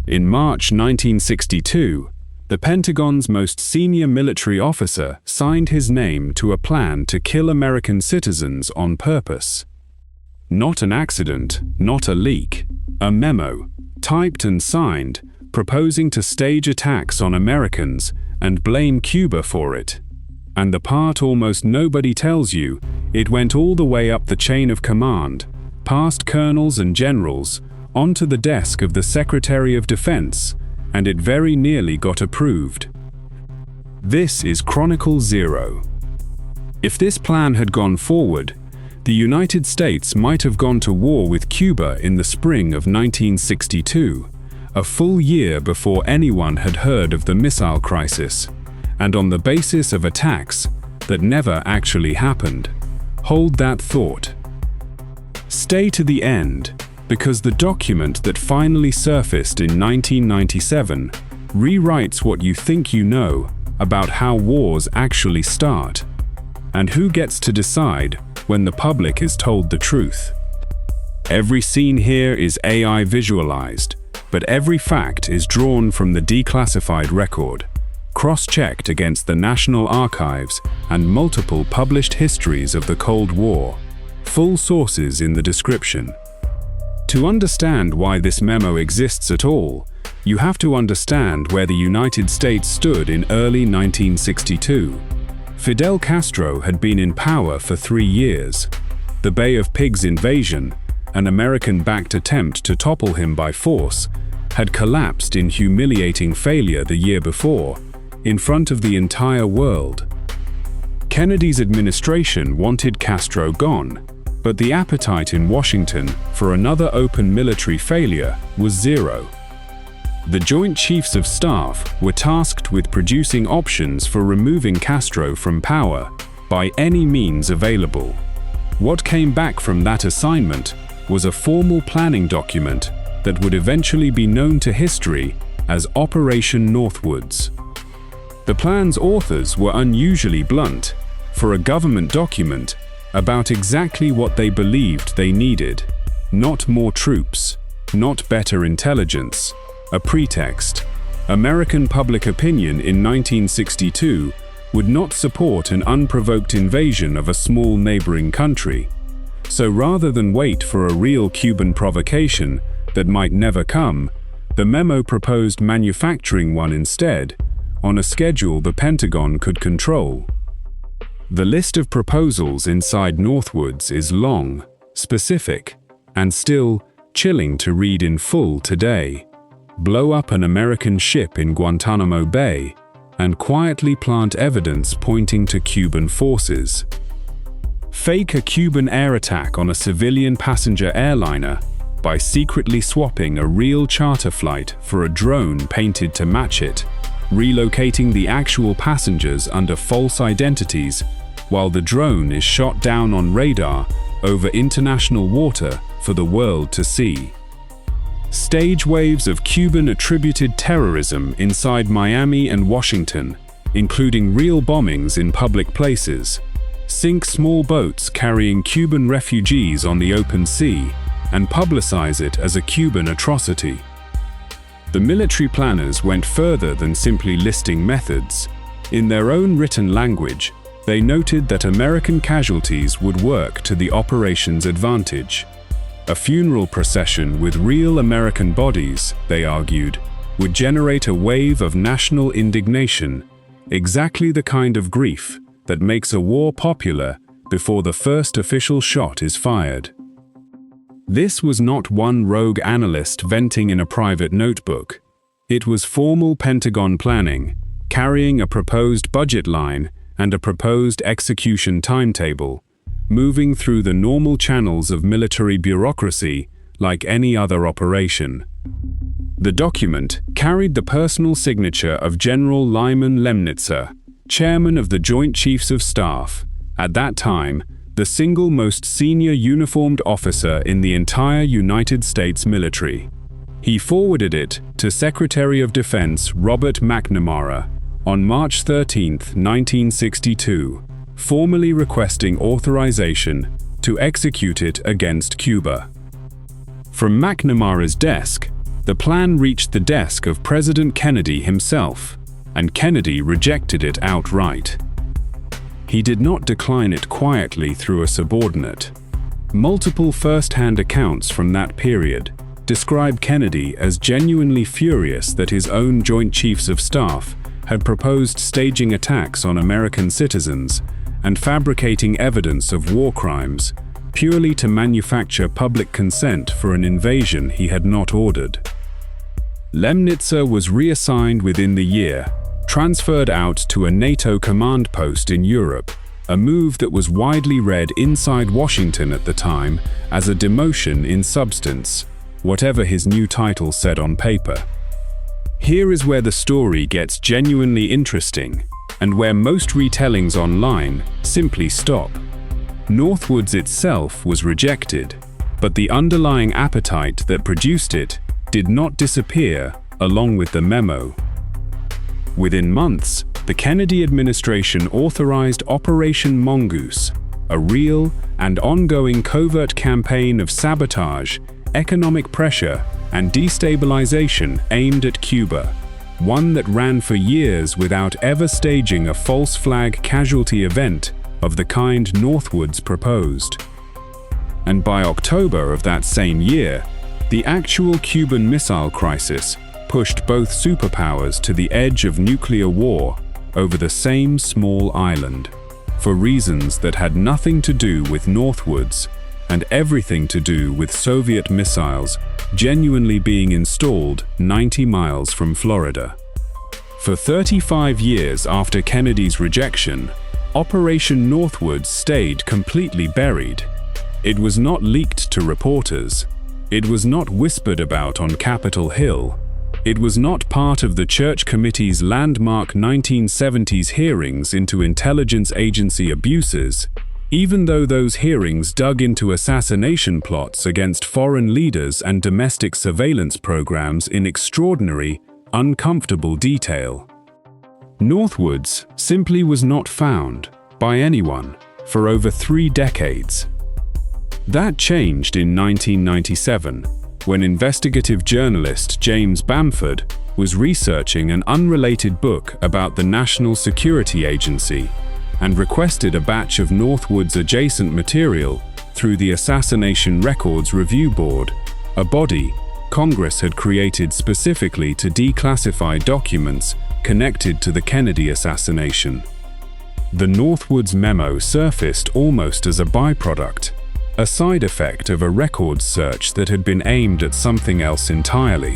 In March 1962, the Pentagon's most senior military officer signed his name to a plan to kill American citizens on purpose. Not an accident, not a leak, a memo, typed and signed, proposing to stage attacks on Americans and blame Cuba for it. And the part almost nobody tells you, it went all the way up the chain of command, past colonels and generals, onto the desk of the Secretary of Defense, and it very nearly got approved. This is Chronicle Zero. If this plan had gone forward, the United States might have gone to war with Cuba in the spring of 1962, a full year before anyone had heard of the missile crisis, and on the basis of attacks that never actually happened. Hold that thought. Stay to the end, because the document that finally surfaced in 1997 rewrites what you think you know about how wars actually start, and who gets to decide when the public is told the truth. Every scene here is AI visualized, but every fact is drawn from the declassified record, cross-checked against the National Archives and multiple published histories of the Cold War. Full sources in the description. To understand why this memo exists at all, you have to understand where the United States stood in early 1962. Fidel Castro had been in power for 3 years. The Bay of Pigs invasion, an American-backed attempt to topple him by force, had collapsed in humiliating failure the year before, in front of the entire world. Kennedy's administration wanted Castro gone, but the appetite in Washington for another open military failure was zero. The Joint Chiefs of Staff were tasked with producing options for removing Castro from power by any means available. What came back from that assignment was a formal planning document that would eventually be known to history as Operation Northwoods. The plan's authors were unusually blunt for a government document about exactly what they believed they needed. Not more troops, not better intelligence, a pretext. American public opinion in 1962 would not support an unprovoked invasion of a small neighboring country. So rather than wait for a real Cuban provocation that might never come, the memo proposed manufacturing one instead, on a schedule the Pentagon could control. The list of proposals inside Northwoods is long, specific, and still chilling to read in full today. Blow up an American ship in Guantanamo Bay and quietly plant evidence pointing to Cuban forces. Fake a Cuban air attack on a civilian passenger airliner by secretly swapping a real charter flight for a drone painted to match it, relocating the actual passengers under false identities while the drone is shot down on radar over international water for the world to see. Stage waves of Cuban-attributed terrorism inside Miami and Washington, including real bombings in public places. Sink small boats carrying Cuban refugees on the open sea and publicize it as a Cuban atrocity. The military planners went further than simply listing methods. In their own written language, they noted that American casualties would work to the operation's advantage. A funeral procession with real American bodies, they argued, would generate a wave of national indignation, exactly the kind of grief that makes a war popular before the first official shot is fired. This was not one rogue analyst venting in a private notebook. It was formal Pentagon planning, carrying a proposed budget line and a proposed execution timetable, moving through the normal channels of military bureaucracy like any other operation. The document carried the personal signature of General Lyman Lemnitzer, chairman of the Joint Chiefs of Staff, at that time the single most senior uniformed officer in the entire United States military. He forwarded it to Secretary of Defense Robert McNamara on March 13, 1962, formally requesting authorization to execute it against Cuba. From McNamara's desk, The plan reached the desk of President Kennedy himself, and Kennedy rejected it outright. He did not decline it quietly through a subordinate. Multiple first-hand accounts from that period describe Kennedy as genuinely furious that his own Joint Chiefs of Staff had proposed staging attacks on American citizens and fabricating evidence of war crimes purely to manufacture public consent for an invasion he had not ordered. Lemnitzer was reassigned within the year, transferred out to a NATO command post in Europe, a move that was widely read inside Washington at the time as a demotion in substance, whatever his new title said on paper. Here is where the story gets genuinely interesting, and where most retellings online simply stop. Northwoods itself was rejected, but the underlying appetite that produced it did not disappear along with the memo. Within months, the Kennedy administration authorized Operation Mongoose, a real and ongoing covert campaign of sabotage, economic pressure, and destabilization aimed at Cuba, one that ran for years without ever staging a false flag casualty event of the kind Northwoods proposed. And by October of that same year, the actual Cuban Missile Crisis pushed both superpowers to the edge of nuclear war over the same small island, for reasons that had nothing to do with Northwoods and everything to do with Soviet missiles genuinely being installed 90 miles from Florida. For 35 years after Kennedy's rejection, Operation Northwoods stayed completely buried. It was not leaked to reporters. It was not whispered about on Capitol Hill. It was not part of the Church Committee's landmark 1970s hearings into intelligence agency abuses, even though those hearings dug into assassination plots against foreign leaders and domestic surveillance programs in extraordinary, uncomfortable detail. Northwoods simply was not found by anyone for over 3 decades. That changed in 1997, when investigative journalist James Bamford was researching an unrelated book about the National Security Agency and requested a batch of Northwoods adjacent material through the Assassination Records Review Board, a body Congress had created specifically to declassify documents connected to the Kennedy assassination. The Northwoods memo surfaced almost as a byproduct, a side effect of a records search that had been aimed at something else entirely.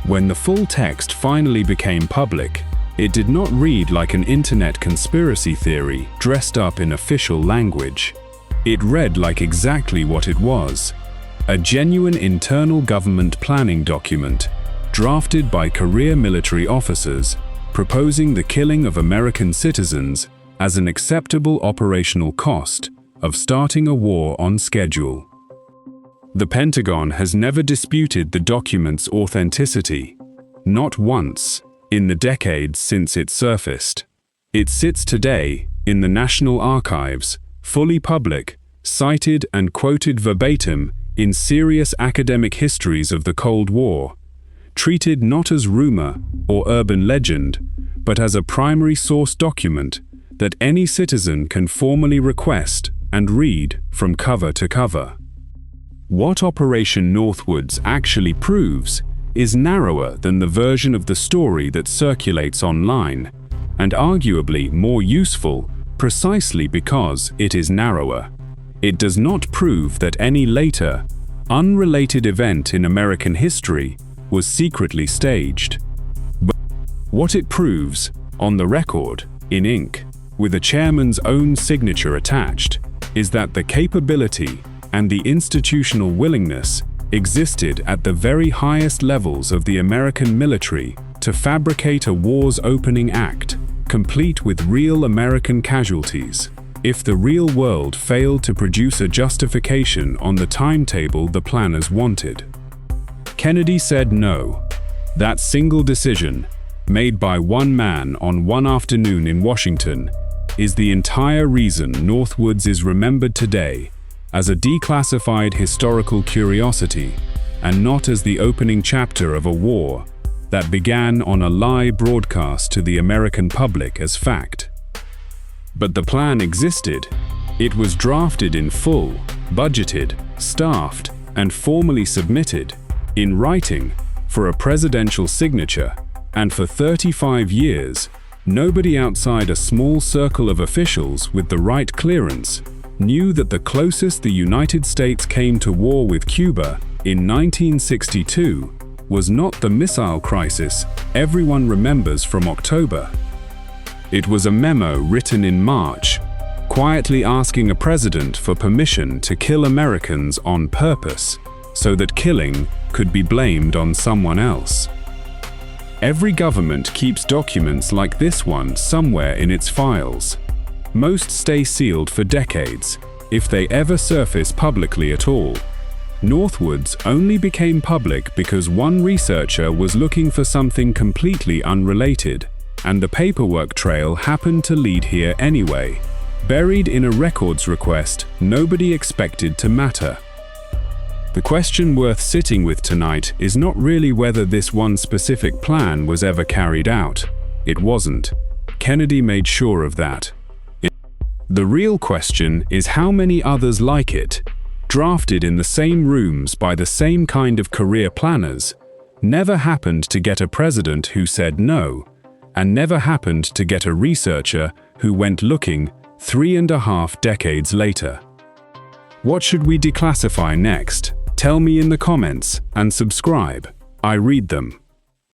When the full text finally became public, it did not read like an internet conspiracy theory dressed up in official language. It read like exactly what it was: a genuine internal government planning document drafted by career military officers proposing the killing of American citizens as an acceptable operational cost of starting a war on schedule. The Pentagon has never disputed the document's authenticity, not once, in the decades since it surfaced. It sits today in the National Archives, fully public, cited and quoted verbatim in serious academic histories of the Cold War, treated not as rumor or urban legend, but as a primary source document that any citizen can formally request and read from cover to cover. What Operation Northwoods actually proves is narrower than the version of the story that circulates online, and arguably more useful precisely because it is narrower. It does not prove that any later, unrelated event in American history was secretly staged. But what it proves, on the record, in ink, with a chairman's own signature attached, is that the capability and the institutional willingness existed at the very highest levels of the American military to fabricate a war's opening act, complete with real American casualties, if the real world failed to produce a justification on the timetable the planners wanted. Kennedy said no. That single decision, made by one man on one afternoon in Washington, is the entire reason Northwoods is remembered today as a declassified historical curiosity and not as the opening chapter of a war that began on a lie broadcast to the American public as fact. But the plan existed. It was drafted in full, budgeted, staffed, and formally submitted, in writing, for a presidential signature, and for 35 years, nobody outside a small circle of officials with the right clearance knew that the closest the United States came to war with Cuba in 1962 was not the missile crisis everyone remembers from October. It was a memo written in March, quietly asking a president for permission to kill Americans on purpose, so that killing could be blamed on someone else. Every government keeps documents like this one somewhere in its files. Most stay sealed for decades, if they ever surface publicly at all. Northwoods only became public because one researcher was looking for something completely unrelated, and the paperwork trail happened to lead here anyway, buried in a records request nobody expected to matter. The question worth sitting with tonight is not really whether this one specific plan was ever carried out. It wasn't. Kennedy made sure of that. The real question is how many others like it, drafted in the same rooms by the same kind of career planners, never happened to get a president who said no, and never happened to get a researcher who went looking 3.5 decades later. What should we declassify next? Tell me in the comments and subscribe. I read them.